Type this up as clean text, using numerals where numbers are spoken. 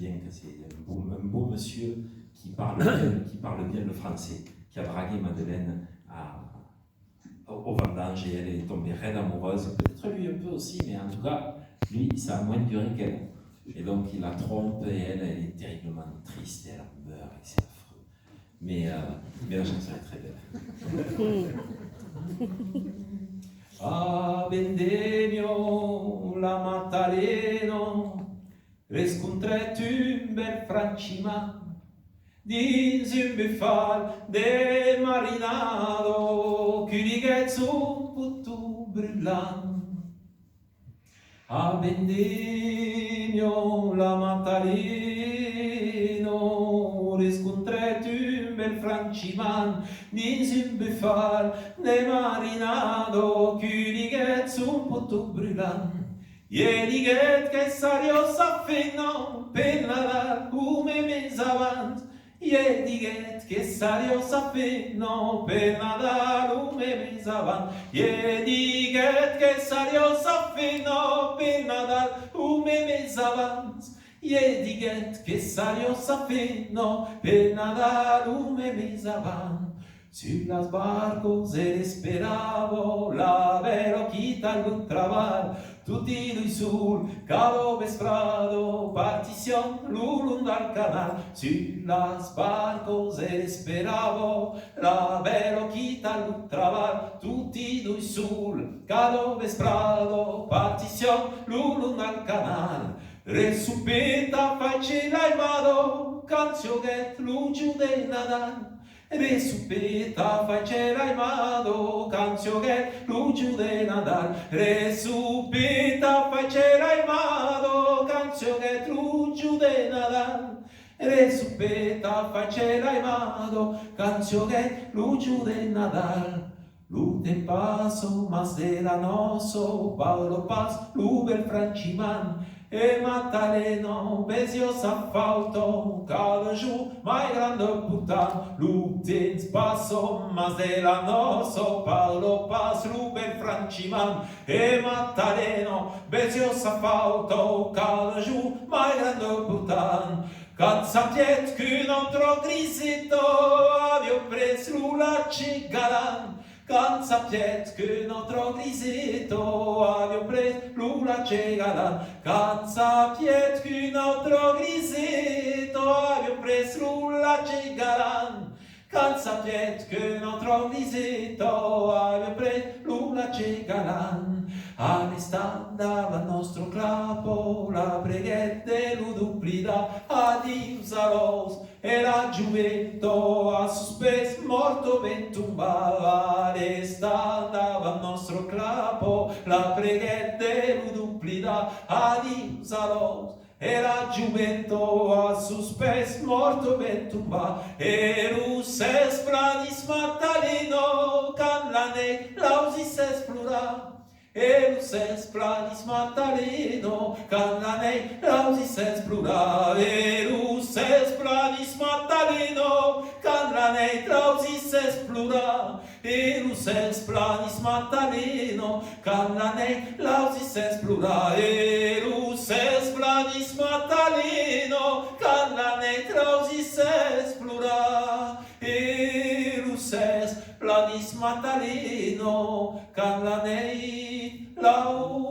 bien que c'est un beau monsieur qui parle bien le français, qui a dragué Madeleine au vendange et elle est tombée raide amoureuse. Peut-être lui un peu aussi, mais en tout cas, lui, ça a moins duré qu'elle. Et donc il la trompe et elle est terriblement triste, elle meurt et c'est affreux. Mais la chanson est très belle. A Vendemio la Maddaleno riscontret un bel franciman dins un buffal de marinado che diguet un putto brillant. A Vendemio la Maddaleno riscontret un bel franciman dins un buffal de marinado che diguet un putto brillant. E diguet che sario s'affino per Nadal come mes avant. E diguet che sario s'affino per Nadal come mes avant. E diguet che sario s'affino per Nadal come mes avant. E diguet che sario s'affino per Nadal come mes avant. Sur las barcos esperavo la vero chita al traval, tutti lui sul calo vesprado, partición l'ulum dal canal. Sur las barcos esperavo la vero chita al traval, tutti lui sul calo vesprado, partición l'ulum dal canal. Resupeta face l'aimado, canzionet luciu de Nadal. Resupeta facera aimado, canzionet luciu de Nadal. Resupeta facera aimado, canzionet luciu de Nadal. Resupeta facera aimado, canzionet luciu de Nadal. Lute paso, mas de la noso, Paolo Paz, l'ubel franciman, e Maddaleno, besio s'affauto, cada giù, mai grande putan. Lute paso, mas de la noso, Paolo Paz, l'ubel franciman, e Maddaleno, besio s'affauto, cada giù, mai grande putan. Quand sapiet qu'un altro grisetto avio pres l'ulace galan. Quand sapiet qu'un altro grisetto avio pres l'ulace galan. Quand sapiet qu'un altro grisetto avio pres l'ulace galan. Quand sapiet qu'un altro grisetto avio pres l'ulace galan. All'estanda al nostro clapo la preghette luduplida adius a los e la giuvetto a suspes morto ventumba. All'estanda al nostro clapo la preghette luduplida adius a los e la giuvetto a suspes morto ventumba. Erus es planis Maddaleno can lane lausis es plura. Erus es planis Maddaleno, can lanei lausis es plura. Erus es planis Maddaleno, can lanei lausis es plura. Erus es planis Maddaleno, can lanei lausis es plura. Erus es planis Maddaleno, can lanei lausis es plura. Erus es planis Maddaleno, can lanei lausis